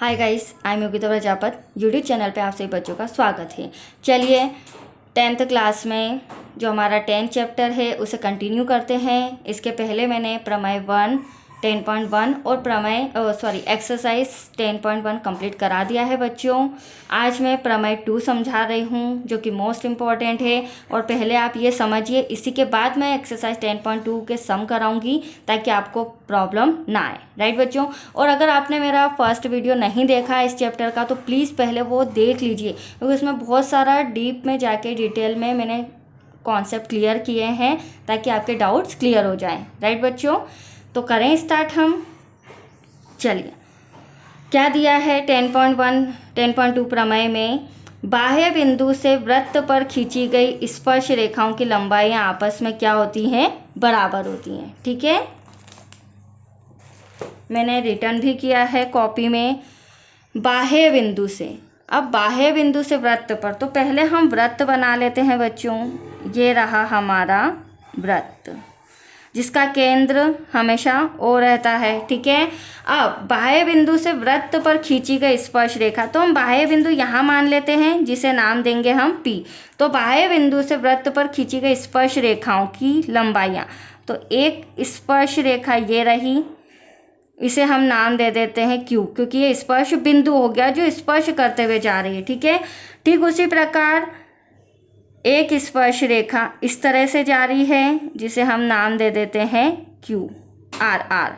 Hi guys, I am Yogita Prajapat. YouTube channel पे आप सभी बच्चों का स्वागत है। चलिए 10th क्लास में जो हमारा 10th चैप्टर है उसे कंटिन्यू करते हैं। इसके पहले मैंने प्रमेय 1 10.1 और एक्सरसाइज 10.1 कंप्लीट करा दिया है बच्चों। आज मैं प्रमेय 2 समझा रही हूँ जो कि मोस्ट इम्पॉर्टेंट है। और पहले आप ये समझिए, इसी के बाद मैं एक्सरसाइज 10.2 के सम कराऊंगी ताकि आपको प्रॉब्लम ना आए। राइट बच्चों, और अगर आपने मेरा फर्स्ट वीडियो नहीं देखा है इस चैप्टर का तो प्लीज़ पहले वो देख लीजिए, क्योंकि उसमें बहुत सारा डीप में जाके डिटेल में मैंने कॉन्सेप्ट क्लियर किए हैं ताकि आपके डाउट्स क्लियर हो जाएं। राइट बच्चों, तो करें स्टार्ट हम। चलिए, क्या दिया है 10.1 10.2 प्रमेय में, बाह्य बिंदु से वृत्त पर खींची गई स्पर्श रेखाओं की लंबाइयां आपस में क्या होती हैं? बराबर होती हैं। ठीक है, मैंने रिटर्न भी किया है कॉपी में। बाह्य बिंदु से, अब बाह्य बिंदु से वृत्त पर, तो पहले हम वृत्त बना लेते हैं बच्चों। ये रहा हमारा वृत्त जिसका केंद्र हमेशा O रहता है। ठीक है, अब बाह्य बिंदु से वृत्त पर खींची गई स्पर्श रेखा, तो हम बाह्य बिंदु यहाँ मान लेते हैं जिसे नाम देंगे हम P। तो बाह्य बिंदु से वृत्त पर खींची गई स्पर्श रेखाओं की लंबाइयाँ, तो एक स्पर्श रेखा ये रही, इसे हम नाम दे देते हैं Q, क्योंकि ये स्पर्श बिंदु हो गया जो स्पर्श करते हुए जा रही है। ठीक है, ठीक उसी प्रकार एक स्पर्श रेखा इस तरह से जा रही है जिसे हम नाम दे देते हैं Q R।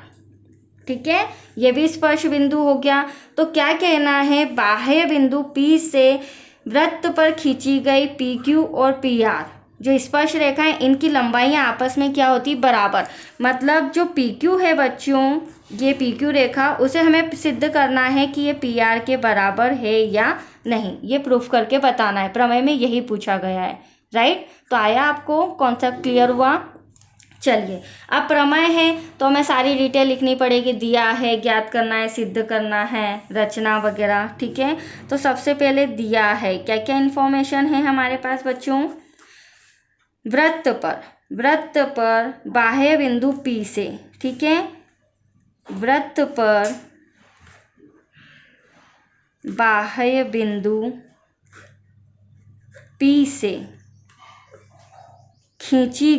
ठीक है, ये भी स्पर्श बिंदु हो गया। तो क्या कहना है, बाह्य बिंदु P से वृत्त पर खींची गई PQ और PR जो स्पर्श रेखा है, इनकी लंबाइयाँ आपस में क्या होती? बराबर। मतलब जो PQ है बच्चों, ये PQ रेखा, उसे हमें सिद्ध करना है कि ये PR के बराबर है या नहीं, ये प्रूफ करके बताना है। प्रमेय में यही पूछा गया है। राइट, तो आया आपको कॉन्सेप्ट क्लियर हुआ? चलिए, अब प्रमेय है तो हमें सारी डिटेल लिखनी पड़ेगी। दिया है, ज्ञात करना है, सिद्ध करना है, रचना वगैरह। ठीक है, तो सबसे पहले दिया है, क्या क्या इन्फॉर्मेशन है हमारे पास बच्चों? वृत्त पर बाह्य बिंदु P से, ठीक है, वृत्त पर बाह्य बिंदु P से खींची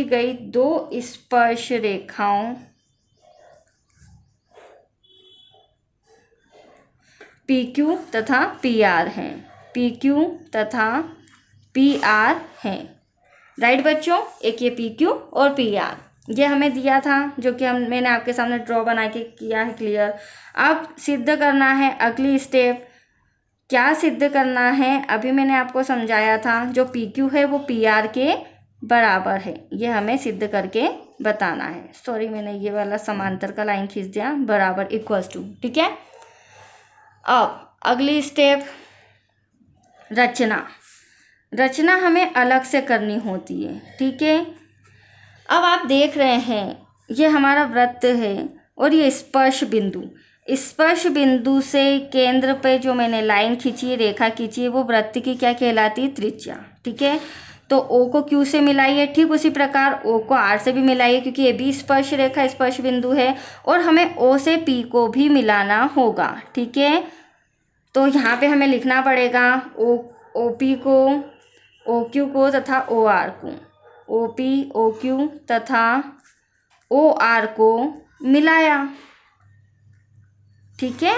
गई दो स्पर्श रेखाओं PQ तथा PR हैं। PQ तथा PR हैं। राइट बच्चों, एक ये PQ और PR ये हमें दिया था, जो कि मैंने आपके सामने ड्रॉ बना के किया है क्लियर। अब सिद्ध करना है अगली स्टेप। क्या सिद्ध करना है? अभी मैंने आपको समझाया था, जो PQ है वो PR के बराबर है, ये हमें सिद्ध करके बताना है। सॉरी, मैंने ये वाला समांतर का लाइन खींच दिया, बराबर इक्वल्स टू। ठीक है, अब अगली स्टेप रचना हमें अलग से करनी होती है। ठीक है, अब आप देख रहे हैं ये हमारा वृत्त है और ये स्पर्श बिंदु से केंद्र पे जो मैंने लाइन खींची है, रेखा खींची है, वो वृत्त की क्या कहलाती है? त्रिज्या। ठीक है, तो O को Q से मिलाइए, ठीक उसी प्रकार O को R से भी मिलाइए, क्योंकि ये भी स्पर्श रेखा स्पर्श बिंदु है, और हमें O से P को भी मिलाना होगा। ठीक है, तो यहाँ पे हमें लिखना पड़ेगा OP को, OQ को तथा OR को, OP OQ तथा OR को मिलाया। ठीक है,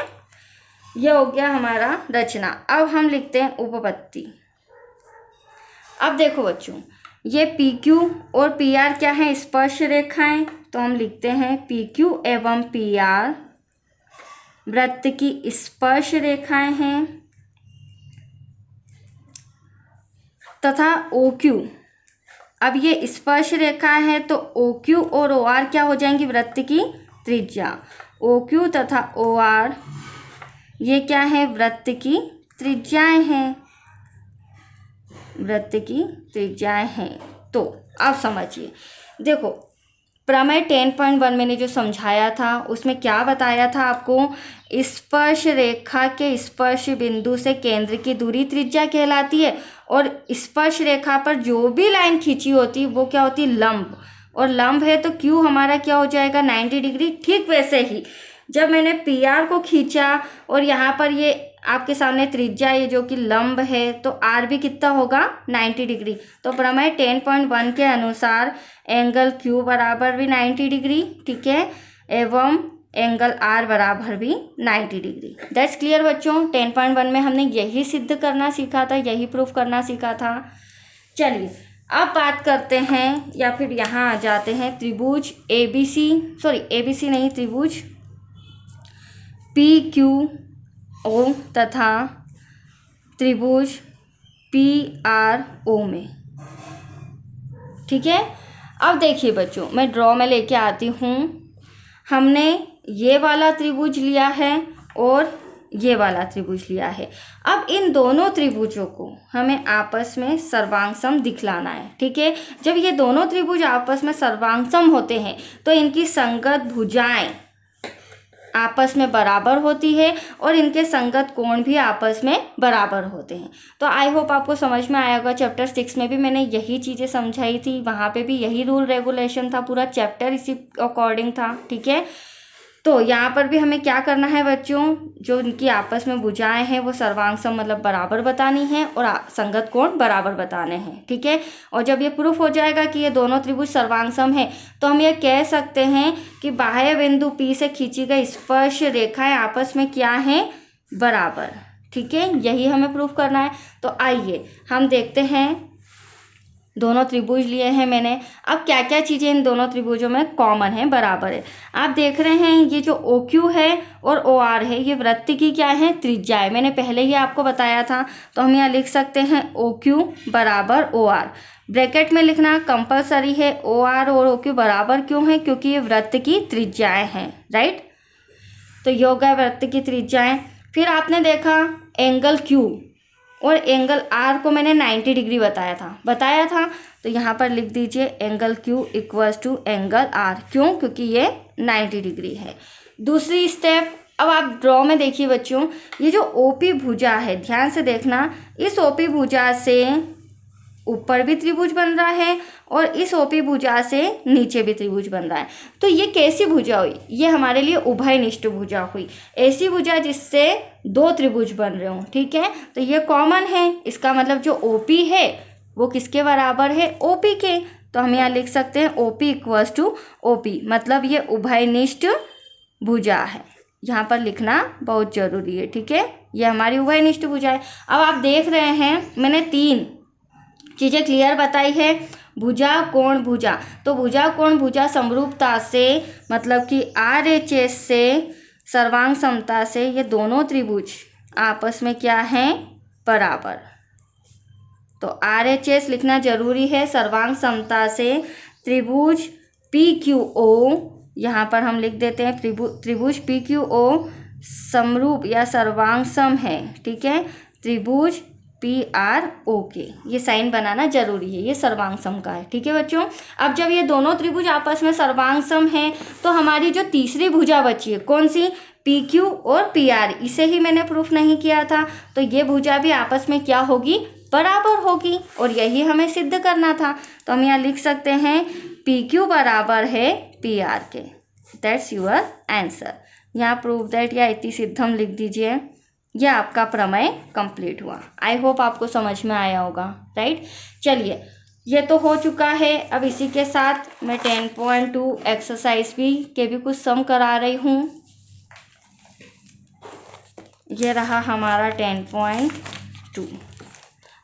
यह हो गया हमारा रचना। अब हम लिखते हैं उपपत्ति। अब देखो बच्चों, ये PQ और PR क्या है? स्पर्श रेखाएं। तो हम लिखते हैं PQ एवं PR वृत्त की स्पर्श रेखाएं हैं, तथा OQ, अब ये स्पर्श रेखा है तो OQ और OR क्या हो जाएंगी? वृत्त की त्रिज्या। OQ तथा OR ये क्या है? वृत्त की त्रिज्याएं हैं, वृत्त की त्रिज्याएं हैं। तो अब समझिए, देखो प्रमेय 10.1 मैंने जो समझाया था उसमें क्या बताया था आपको? स्पर्श रेखा के स्पर्श बिंदु से केंद्र की दूरी त्रिज्या कहलाती है, और स्पर्श रेखा पर जो भी लाइन खींची होती है वो क्या होती है? लंब। और लंब है तो क्यू हमारा क्या हो जाएगा 90 डिग्री। ठीक वैसे ही जब मैंने पी आर को खींचा और यहाँ पर ये आपके सामने त्रिज्या ये जो कि लंब है तो आर भी कितना होगा 90 डिग्री। तो प्रमेय 10.1 के अनुसार एंगल क्यू बराबर भी 90 डिग्री, ठीक है, एवं एंगल आर बराबर भी 90 डिग्री। दैट्स क्लियर बच्चों। 10.1 में हमने यही सिद्ध करना सीखा था, यही प्रूफ करना सीखा था। चलिए अब बात करते हैं या फिर यहाँ आ जाते हैं त्रिभुज एबीसी नहीं, त्रिभुज पी क्यू ओ तथा त्रिभुज पी आर ओ में, ठीक है। अब देखिए बच्चों, मैं ड्रॉ में लेके आती हूँ। हमने ये वाला त्रिभुज लिया है और ये वाला त्रिभुज लिया है। अब इन दोनों त्रिभुजों को हमें आपस में सर्वांगसम दिखलाना है, ठीक है। जब ये दोनों त्रिभुज आपस में सर्वांगसम होते हैं तो इनकी संगत भुजाएं आपस में बराबर होती है और इनके संगत कोण भी आपस में बराबर होते हैं। तो आई होप आपको समझ में आया होगा। चैप्टर 6 में भी मैंने यही चीज़ें समझाई थी, वहाँ पे भी यही रूल रेगुलेशन था, पूरा चैप्टर इसी अकॉर्डिंग था, ठीक है। तो यहाँ पर भी हमें क्या करना है बच्चों, जो इनकी आपस में भुजाएं हैं वो सर्वांगसम मतलब बराबर बतानी है और संगत कोण बराबर बताने हैं, ठीक है। और जब ये प्रूफ हो जाएगा कि ये दोनों त्रिभुज सर्वांगसम है तो हम ये कह सकते हैं कि बाह्य बिंदु P से खींची गई स्पर्श रेखाएं आपस में क्या हैं, बराबर, ठीक है। यही हमें प्रूफ करना है। तो आइए हम देखते हैं, दोनों त्रिभुज लिए हैं मैंने। अब क्या क्या चीज़ें इन दोनों त्रिभुजों में कॉमन है, बराबर है। आप देख रहे हैं ये जो OQ है और OR है, ये वृत्त की क्या है, त्रिज्या है। मैंने पहले ही आपको बताया था। तो हम यहाँ लिख सकते हैं OQ बराबर OR। ब्रैकेट में लिखना कंपलसरी है। OR और OQ बराबर क्यों है, क्योंकि ये वृत्त की त्रिज्याएँ हैं, राइट। तो ये हो गया वृत्त की त्रिज्याएँ। फिर आपने देखा एंगल Q और एंगल आर को मैंने 90 डिग्री बताया था। तो यहाँ पर लिख दीजिए angle Q equals to angle R. क्यों, क्योंकि ये 90 डिग्री है। दूसरी स्टेप, अब आप ड्रॉ में देखिए बच्चों, ये जो ओपी भुजा है, ध्यान से देखना, इस ओपी भुजा से ऊपर भी त्रिभुज बन रहा है और इस ओपी भुजा से नीचे भी त्रिभुज बन रहा है। तो ये कैसी भुजा हुई, ये हमारे लिए उभयनिष्ठ भुजा हुई, ऐसी भुजा जिससे दो त्रिभुज बन रहे हों, ठीक है। तो ये कॉमन है, इसका मतलब जो ओपी है वो किसके बराबर है, ओपी के। तो हम यहाँ लिख सकते हैं ओपी इक्वल्स टू ओपी, मतलब ये उभयनिष्ठ भुजा है। यहाँ पर लिखना बहुत जरूरी है, ठीक है। ये हमारी उभयनिष्ठ भुजा है। अब आप देख रहे हैं मैंने 3 चीज़ें क्लियर बताई है, भुजा कोण भुजा। तो भुजा कोण भुजा समरूपता से, मतलब कि RHS से, सर्वांग समता से ये दोनों त्रिभुज आपस में क्या हैं, बराबर। तो RHS लिखना जरूरी है। सर्वांग समता से त्रिभुज PQO, यहाँ पर हम लिख देते हैं त्रिभुज PQO समरूप या सर्वांग सम है, ठीक है, त्रिभुज PRO के। ये साइन बनाना जरूरी है, ये सर्वांग सम का है, ठीक है बच्चों। अब जब ये दोनों त्रिभुज आपस में सर्वांग सम है तो हमारी जो तीसरी भुजा बची है कौन सी, PQ और PR, इसे ही मैंने प्रूफ नहीं किया था। तो ये भुजा भी आपस में क्या होगी, बराबर होगी, और यही हमें सिद्ध करना था। तो हम यहाँ लिख सकते हैं PQ बराबर है PR के। That's your answer. यहाँ प्रूफ दैट या इति सिद्धम लिख दीजिए। यह आपका प्रमेय कंप्लीट हुआ। आई होप आपको समझ में आया होगा, राइट। चलिए, ये तो हो चुका है। अब इसी के साथ मैं 10.2 एक्सरसाइज के भी कुछ सम करा रही हूँ। ये रहा हमारा 10.2।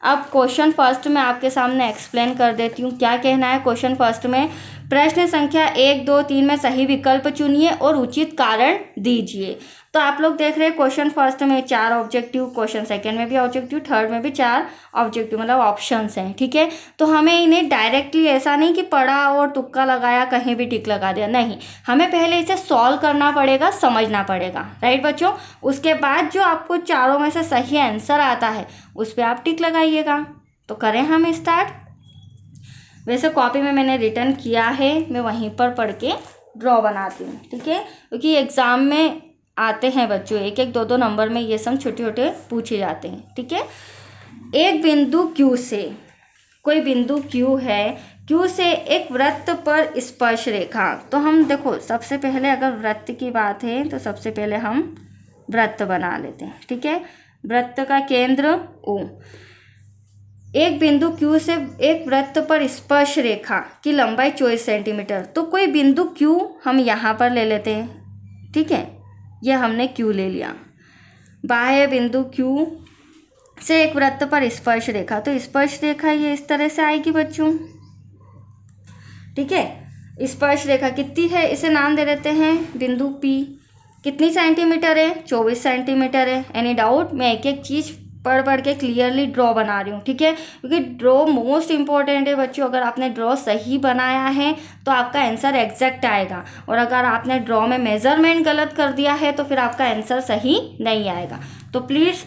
अब क्वेश्चन फर्स्ट में आपके सामने एक्सप्लेन कर देती हूँ क्या कहना है। क्वेश्चन फर्स्ट में प्रश्न संख्या 1, 2, 3 में सही विकल्प चुनिए और उचित कारण दीजिए। तो आप लोग देख रहे हैं क्वेश्चन फर्स्ट में 4 ऑब्जेक्टिव, क्वेश्चन सेकंड में भी ऑब्जेक्टिव, थर्ड में भी 4 ऑब्जेक्टिव, मतलब ऑप्शंस हैं, ठीक है। तो हमें इन्हें डायरेक्टली ऐसा नहीं कि पढ़ा और तुक्का लगाया, कहीं भी टिक लगा दिया, नहीं, हमें पहले इसे सॉल्व करना पड़ेगा, समझना पड़ेगा, राइट बच्चों। उसके बाद जो आपको चारों में से सही आंसर आता है उस पर आप टिक लगाइएगा। तो करें हम स्टार्ट। वैसे कॉपी में मैंने रिटर्न किया है, मैं वहीं पर पढ़ के ड्रॉ बनाती हूँ, ठीक है, क्योंकि एग्ज़ाम में आते हैं बच्चों 1-1, 2-2 नंबर में ये सब छोटे छोटे पूछे जाते हैं, ठीक है। एक बिंदु Q से, कोई बिंदु Q है, क्यू से एक वृत्त पर स्पर्श रेखा। तो हम देखो सबसे पहले अगर वृत्त की बात है तो सबसे पहले हम वृत्त बना लेते हैं, ठीक है। वृत्त का केंद्र O, एक बिंदु Q से एक वृत्त पर स्पर्श रेखा की लंबाई 24 सेंटीमीटर। तो कोई बिंदु Q हम यहाँ पर ले लेते हैं, ठीक है, ये हमने Q ले लिया। बाह्य बिंदु Q से एक वृत्त पर स्पर्श रेखा, तो स्पर्श रेखा ये इस तरह से आएगी बच्चों, ठीक है। स्पर्श रेखा कितनी है, इसे नाम दे देते हैं बिंदु P। कितनी सेंटीमीटर है, 24 सेंटीमीटर है। एनी डाउट, मैं एक एक चीज़ पढ़ के क्लियरली ड्रॉ बना रही हूँ, ठीक है, क्योंकि ड्रॉ मोस्ट इंपॉर्टेंट है बच्चों। अगर आपने ड्रॉ सही बनाया है तो आपका आंसर एग्जैक्ट आएगा, और अगर आपने ड्रॉ में मेजरमेंट गलत कर दिया है तो फिर आपका आंसर सही नहीं आएगा। तो प्लीज़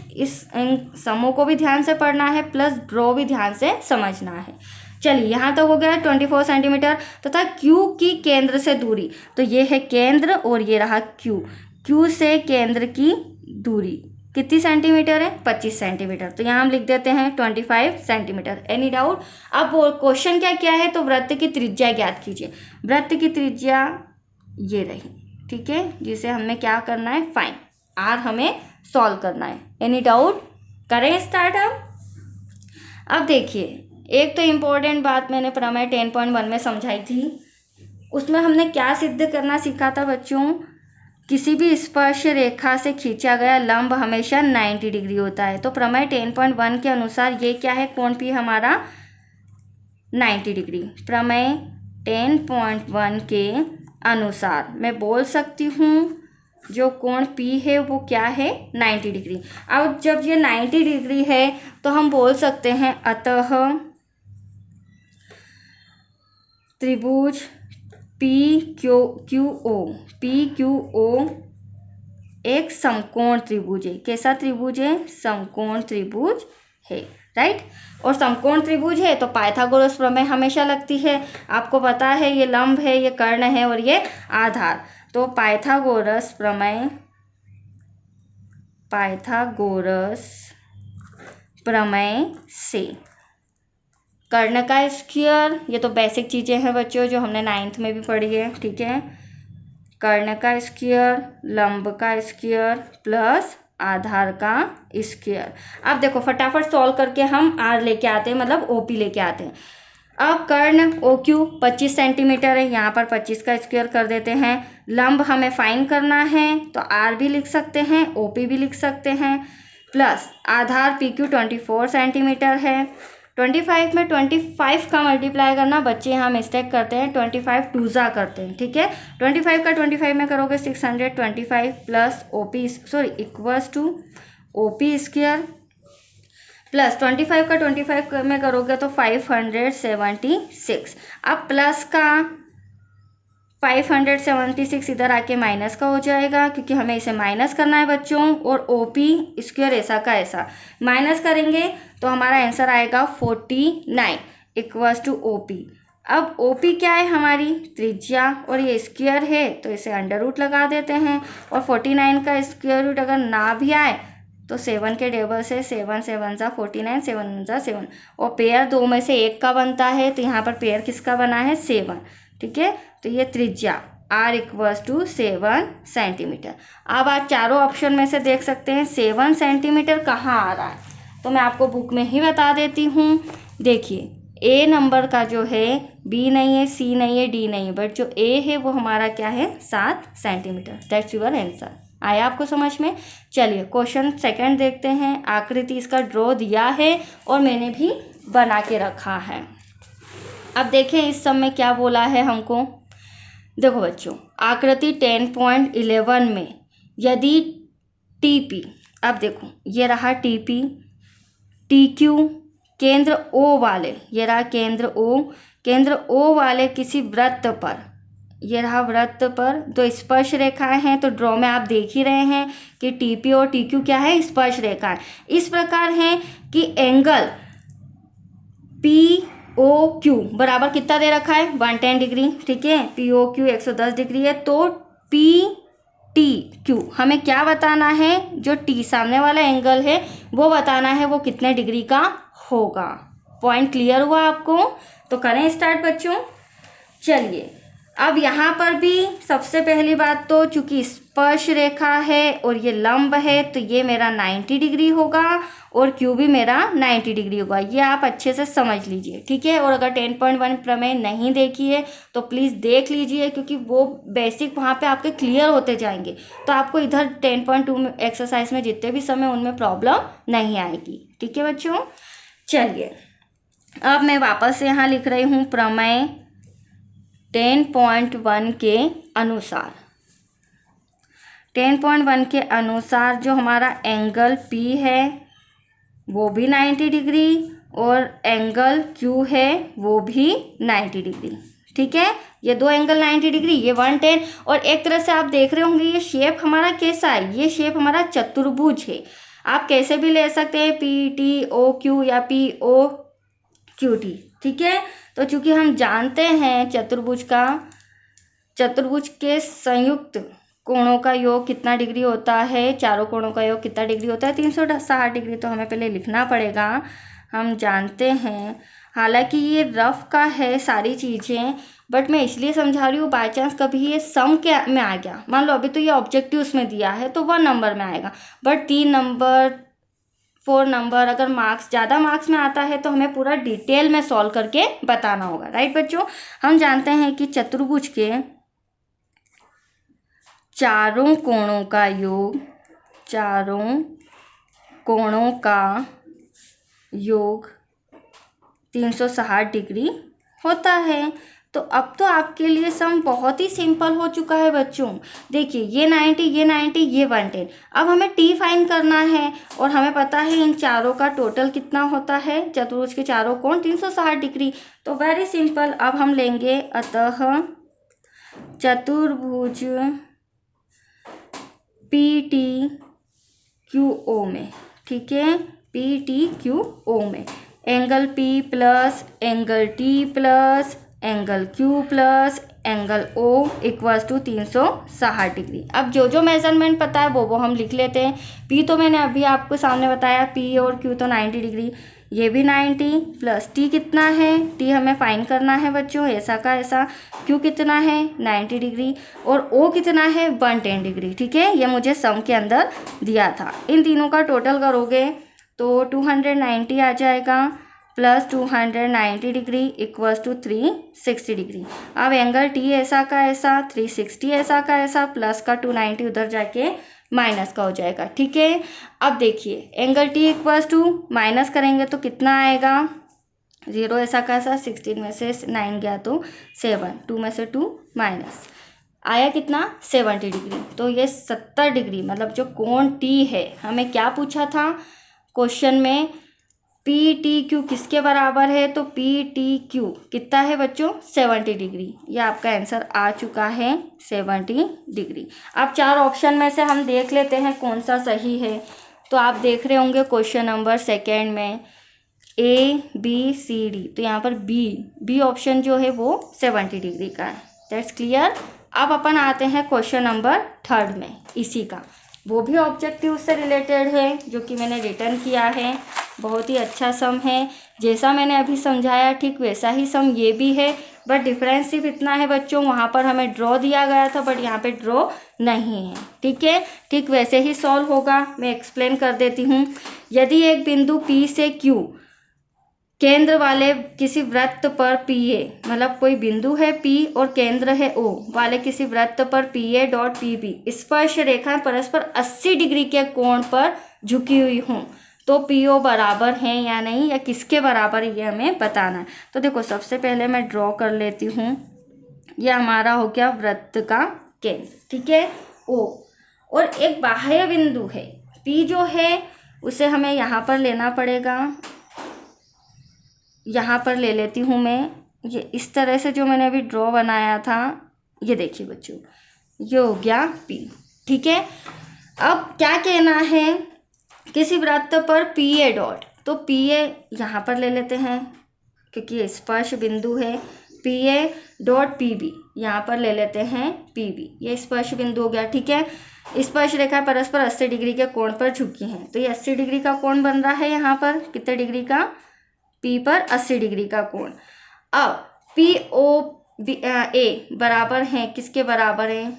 इन समों को भी ध्यान से पढ़ना है, प्लस ड्रॉ भी ध्यान से समझना है। चलिए यहाँ तक हो गया 24 सेंटीमीटर तथा Q की केंद्र से दूरी। तो ये है केंद्र और ये रहा Q से केंद्र की दूरी कितनी सेंटीमीटर है, 25 सेंटीमीटर। तो यहाँ हम लिख देते हैं 25 सेंटीमीटर। Any doubt? अब क्वेश्चन क्या है, तो वृत्त की त्रिज्या ज्ञात कीजिए। वृत्त की त्रिज्या ये रही, ठीक है, जिसे हमें क्या करना है, फाइंड। आर हमें सॉल्व करना है। Any doubt? करें स्टार्ट अब देखिए, एक तो इम्पोर्टेंट बात मैंने प्रमेय 10.1 में समझाई थी, उसमें हमने क्या सिद्ध करना सीखा था बच्चों, किसी भी स्पर्श रेखा से खींचा गया लंब हमेशा 90 डिग्री होता है। तो प्रमेय 10.1 के अनुसार ये क्या है, कोण P हमारा 90 डिग्री। प्रमेय 10.1 के अनुसार मैं बोल सकती हूँ जो कोण P है वो क्या है, 90 डिग्री। अब जब ये 90 डिग्री है तो हम बोल सकते हैं अतः त्रिभुज PQO एक समकोण त्रिभुज है। कैसा त्रिभुज है, समकोण त्रिभुज है, राइट। और समकोण त्रिभुज है तो पाइथागोरस प्रमेय हमेशा लगती है। आपको पता है ये लंब है, ये कर्ण है और ये आधार। तो पाइथागोरस प्रमेय से कर्ण का स्क्वायर, ये तो बेसिक चीज़ें हैं बच्चों जो हमने 9th में भी पढ़ी है, ठीक है। कर्ण का स्क्वायर, लंब का स्क्वायर प्लस आधार का स्क्वायर। अब देखो फटाफट सॉल्व करके हम आर लेके आते हैं, मतलब ओपी लेके आते हैं। अब कर्ण OQ 25 सेंटीमीटर है, यहाँ पर 25 का स्क्वायर कर देते हैं। लंब हमें फाइंड करना है तो आर भी लिख सकते हैं, OP भी लिख सकते हैं, प्लस आधार PQ 24 सेंटीमीटर है। 25 में 25 का मल्टीप्लाई करना, बच्चे यहाँ मिस्टेक करते हैं, 25 2 करते हैं, ठीक है। 25 का 25 में करोगे 625 plus equals to OP square, plus 25 का 25 में करोगे तो 576। अब प्लस का 576 इधर आके माइनस का हो जाएगा, क्योंकि हमें इसे माइनस करना है बच्चों। और OP स्क्वायर ऐसा का ऐसा माइनस करेंगे तो हमारा आंसर आएगा 49 इक्वल्स टू OP। अब OP क्या है, हमारी त्रिज्या, और ये स्क्वायर है तो इसे अंडर रूट लगा देते हैं। और 49 का स्क्वायर रूट अगर ना भी आए तो 7 के टेबल से 7 7 सा 49, 7 सा 7, और पेयर 2 में से 1 का बनता है, तो यहाँ पर पेयर किसका बना है, 7, ठीक है। तो ये त्रिज्या R इक्वल्स टू 7 सेंटीमीटर। अब आप चारों ऑप्शन में से देख सकते हैं 7 सेंटीमीटर कहाँ आ रहा है, तो मैं आपको बुक में ही बता देती हूँ। देखिए A नंबर का जो है, B नहीं है, C नहीं है, D नहीं है, बट जो A है वो हमारा क्या है, 7 सेंटीमीटर। That's your answer. आया आपको समझ में? चलिए क्वेश्चन सेकंड देखते हैं। आकृति इसका ड्रॉ दिया है और मैंने भी बना के रखा है। अब देखें इस सब में क्या बोला है हमको। देखो बच्चों, आकृति 10.11 में यदि TP, अब देखो ये रहा TP, TQ केंद्र O वाले, ये रहा केंद्र O वाले किसी वृत्त पर, ये रहा वृत्त पर दो स्पर्श रेखाएं हैं। तो ड्रॉ में आप देख ही रहे हैं कि TP और TQ क्या है, स्पर्श रेखाएं। इस प्रकार है कि एंगल POQ बराबर कितना दे रखा है, 110 डिग्री, ठीक है। POQ 110 डिग्री है। तो PTQ हमें क्या बताना है, जो T सामने वाला एंगल है वो बताना है वो कितने डिग्री का होगा। पॉइंट क्लियर हुआ आपको? तो करें स्टार्ट बच्चों। चलिए, अब यहाँ पर भी सबसे पहली बात तो चूंकि स्पर्श रेखा है और ये लंब है तो ये मेरा 90 डिग्री होगा और क्यू भी मेरा 90 डिग्री होगा। ये आप अच्छे से समझ लीजिए, ठीक है। और अगर 10.1 प्रमेय नहीं देखी है तो प्लीज़ देख लीजिए, क्योंकि वो बेसिक वहाँ पे आपके क्लियर होते जाएंगे, तो आपको इधर 10.2 एक्सरसाइज में जितने भी समय उनमें प्रॉब्लम नहीं आएगी, ठीक है बच्चों। चलिए, अब मैं वापस से यहाँ लिख रही हूँ प्रमेय 10.1 के अनुसार। 10.1 के अनुसार जो हमारा एंगल P है वो भी 90 डिग्री और एंगल Q है वो भी 90 डिग्री, ठीक है। ये दो एंगल 90 डिग्री, ये 110। और एक तरह से आप देख रहे होंगे ये शेप हमारा कैसा है, ये शेप हमारा चतुर्भुज है। आप कैसे भी ले सकते हैं, PTOQ या POQT, ठीक है। तो चूंकि हम जानते हैं चतुर्भुज के संयुक्त कोणों का योग कितना डिग्री होता है, चारों कोणों का योग कितना डिग्री होता है, 360 डिग्री। तो हमें पहले लिखना पड़ेगा, हम जानते हैं। हालांकि ये रफ का है सारी चीज़ें, बट मैं इसलिए समझा रही हूँ, बाय चांस कभी ये सम के में आ गया, मान लो अभी तो ये ऑब्जेक्टिव उसमें दिया है तो 1 नंबर में आएगा, बट 3 नंबर 4 नंबर अगर मार्क्स ज़्यादा मार्क्स में आता है तो हमें पूरा डिटेल में सॉल्व करके बताना होगा, राइट बच्चों। हम जानते हैं कि चतुर्भुज के चारों कोणों का योग 360 डिग्री होता है। तो अब तो आपके लिए सम बहुत ही सिंपल हो चुका है बच्चों। देखिए, ये 90, ये 90, ये 110। अब हमें टी फाइन करना है और हमें पता है इन चारों का टोटल कितना होता है, चतुर्भुज के चारों कोण 360 डिग्री। तो वेरी सिंपल, अब हम लेंगे, अतः चतुर्भुज PTQO में, ठीक है, PTQO में angle P plus angle T plus angle Q plus angle O equals to 360 degree. अब जो मेजरमेंट पता है वो हम लिख लेते हैं। P तो मैंने अभी आपको सामने बताया, P और Q तो 90 डिग्री, ये भी 90 प्लस T कितना है, T हमें फाइंड करना है बच्चों, ऐसा का ऐसा। Q कितना है 90 डिग्री और O कितना है 110 डिग्री, ठीक है। ये मुझे सम के अंदर दिया था। इन तीनों का टोटल करोगे तो 290 आ जाएगा plus 290 degree equals to 360 degree. अब एंगल T ऐसा का ऐसा, 360 ऐसा का ऐसा, प्लस का 290 उधर जाके माइनस का हो जाएगा, ठीक है। अब देखिए, angle T equals to minus करेंगे तो कितना आएगा, 0 ऐसा का ऐसा, 16 में से 9 गया तो 7, 2 में से 2 माइनस आया कितना 70 डिग्री। तो ये 70 डिग्री मतलब जो कोण T है, हमें क्या पूछा था क्वेश्चन में, PTQ किसके बराबर है, तो PTQ कितना है बच्चों 70 डिग्री। ये आपका आंसर आ चुका है 70 डिग्री। अब 4 ऑप्शन में से हम देख लेते हैं कौन सा सही है। तो आप देख रहे होंगे क्वेश्चन नंबर 2 में ABCD, तो यहाँ पर बी ऑप्शन जो है वो 70 डिग्री का है। That's clear. अब अपन आते हैं क्वेश्चन नंबर 3 में, इसी का, वो भी ऑब्जेक्टिव से रिलेटेड है, जो कि मैंने रिटर्न किया है। बहुत ही अच्छा सम है, जैसा मैंने अभी समझाया ठीक वैसा ही सम ये भी है, बट डिफरेंस सिर्फ इतना है बच्चों, वहाँ पर हमें ड्रॉ दिया गया था बट यहाँ पे ड्रॉ नहीं है, ठीक है। ठीक वैसे ही सॉल्व होगा, मैं एक्सप्लेन कर देती हूँ। यदि एक बिंदु P से Q केंद्र वाले किसी वृत्त पर PA, मतलब कोई बिंदु है P और केंद्र है O वाले किसी वृत्त पर PA डॉट PB स्पर्श रेखा परस्पर 80 डिग्री के कोण पर झुकी हुई हूँ, तो PO बराबर है या नहीं, या किसके बराबर ये हमें बताना है। तो देखो, सबसे पहले मैं ड्रॉ कर लेती हूँ। ये हमारा हो गया वृत्त का केंद्र, ठीक है, O, और एक बाह्य बिंदु है P जो है उसे हमें यहाँ पर लेना पड़ेगा। यहाँ पर ले लेती हूँ मैं, ये इस तरह से जो मैंने अभी ड्रॉ बनाया था, ये देखिए बच्चों, ये हो गया P, ठीक है। अब क्या कहना है, किसी वृत्त पर PA डॉट, तो PA यहाँ पर ले लेते हैं क्योंकि ये स्पर्श बिंदु है। PA डॉट PB यहाँ पर ले लेते हैं PB, ये स्पर्श बिंदु हो गया, ठीक है। स्पर्श रेखा परस्पर 80 डिग्री के कोण पर झुकी हैं, तो ये 80 डिग्री का कोण बन रहा है यहाँ पर, कितने डिग्री का, P पर 80 डिग्री का कोण। अब पी ओ ए बराबर है, किसके बराबर है?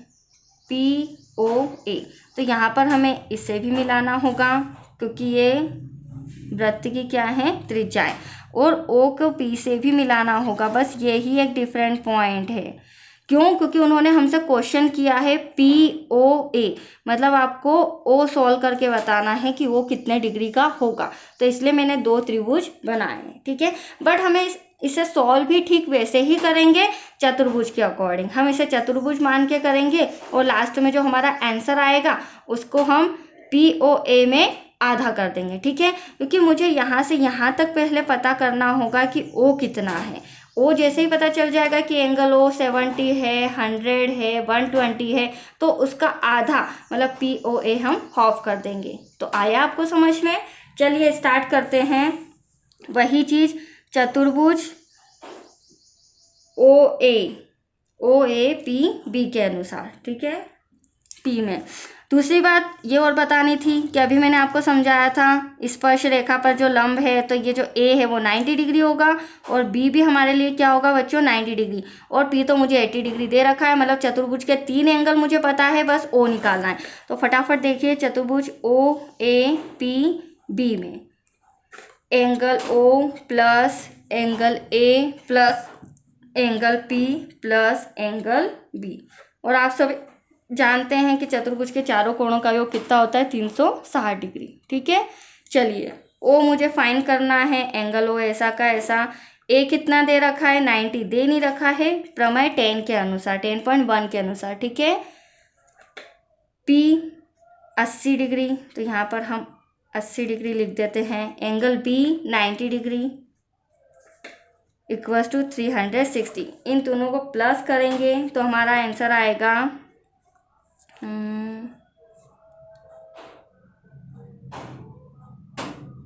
पी ओ ए। तो यहाँ पर हमें इसे भी मिलाना होगा क्योंकि ये वृत्त की क्या है? त्रिज्या है। और ओ को पी से भी मिलाना होगा, बस यही एक डिफरेंट पॉइंट है। क्यों? क्योंकि उन्होंने हमसे क्वेश्चन किया है पी ओ ए, मतलब आपको ओ सॉल्व करके बताना है कि वो कितने डिग्री का होगा। तो इसलिए मैंने 2 त्रिभुज बनाए हैं, ठीक है। बट हमें इसे सॉल्व भी ठीक वैसे ही करेंगे, चतुर्भुज के अकॉर्डिंग। हम इसे चतुर्भुज मान के करेंगे और लास्ट में जो हमारा आंसर आएगा उसको हम पी ओ ए में आधा कर देंगे, ठीक है। क्योंकि मुझे यहाँ से यहाँ तक पहले पता करना होगा कि ओ कितना है। ओ जैसे ही पता चल जाएगा कि एंगल ओ 70 है, 100 है, 120 है, तो उसका आधा मतलब पी ओ ए हम हाफ कर देंगे। तो आया आपको समझ में? चलिए स्टार्ट करते हैं। वही चीज़ चतुर्भुज ओ ए पी बी के अनुसार, ठीक है। पी में दूसरी बात ये और बतानी थी कि अभी मैंने आपको समझाया था स्पर्श रेखा पर जो लंब है, तो ये जो ए है वो 90 डिग्री होगा और बी भी हमारे लिए क्या होगा बच्चों? 90 डिग्री। और पी तो मुझे 80 डिग्री दे रखा है, मतलब चतुर्भुज के 3 एंगल मुझे पता है, बस ओ निकालना है। तो फटाफट देखिए चतुर्भुज ओ ए पी बी में angle O plus angle A plus angle P plus angle B. और आप सब जानते हैं कि चतुर्भुज के चारों कोणों का योग कितना होता है? 360 डिग्री, ठीक है। चलिए ओ मुझे फाइंड करना है, एंगल ओ ऐसा का ऐसा। ए कितना दे रखा है? 90 दे नहीं रखा है, प्रमेय 10 के अनुसार, 10.1 के अनुसार, ठीक है। पी 80 डिग्री, तो यहाँ पर हम 80 डिग्री लिख देते हैं। Angle B 90 degree equals to 360। इन दोनों को प्लस करेंगे तो हमारा आंसर आएगा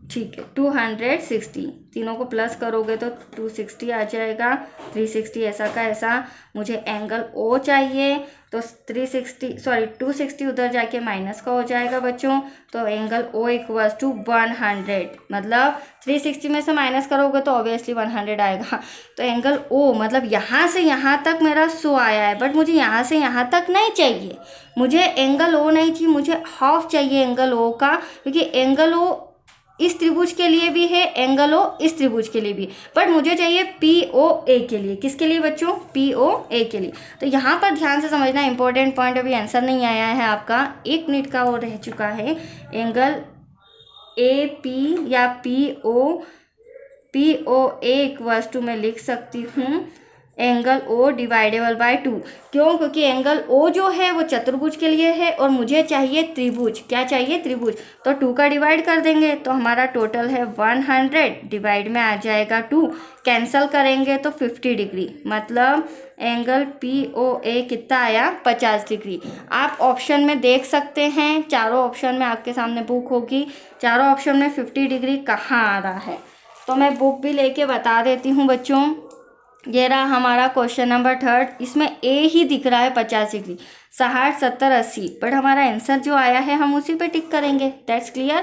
ठीक है 260। तीनों को प्लस करोगे तो 260 आ जाएगा। 360 ऐसा का ऐसा। मुझे एंगल ओ चाहिए तो 260 उधर जाके माइनस का हो जाएगा बच्चों। तो एंगल ओ इक्वल्स टू 100, मतलब 360 में से माइनस करोगे तो ऑब्वियसली 100 आएगा। तो एंगल ओ मतलब यहाँ से यहाँ तक मेरा 100 आया है, बट मुझे यहाँ से यहाँ तक नहीं चाहिए। मुझे एंगल ओ नहीं चाहिए, मुझे हाफ चाहिए एंगल ओ का, क्योंकि एंगल ओ इस त्रिभुज के लिए भी है, एंगल ओ इस त्रिभुज के लिए भी, बट मुझे चाहिए पी ओ ए के लिए। किसके लिए बच्चों? पी ओ ए के लिए। तो यहाँ पर ध्यान से समझना, इंपॉर्टेंट पॉइंट, अभी आंसर नहीं आया है आपका, 1 मिनट का और रह चुका है। एंगल ए पी या P O A equals to मैं लिख सकती हूँ एंगल ओ डिवाइडेबल बाय 2। क्यों? क्योंकि एंगल ओ जो है वो चतुर्भुज के लिए है और मुझे चाहिए त्रिभुज। क्या चाहिए? त्रिभुज। तो 2 का डिवाइड कर देंगे तो हमारा टोटल है 100, डिवाइड में आ जाएगा 2, कैंसल करेंगे तो 50 डिग्री, मतलब एंगल पी ओ ए कितना आया? 50 डिग्री। आप ऑप्शन में देख सकते हैं, चारों ऑप्शन में आपके सामने बुक होगी, चारों ऑप्शन में 50 डिग्री कहाँ आ रहा है। तो मैं बुक भी लेके बता देती हूँ बच्चों। ये रहा हमारा क्वेश्चन नंबर 3, इसमें ए ही दिख रहा है 50 डिग्री, 60, 70, 80, बट हमारा आंसर जो आया है हम उसी पे टिक करेंगे। That's clear.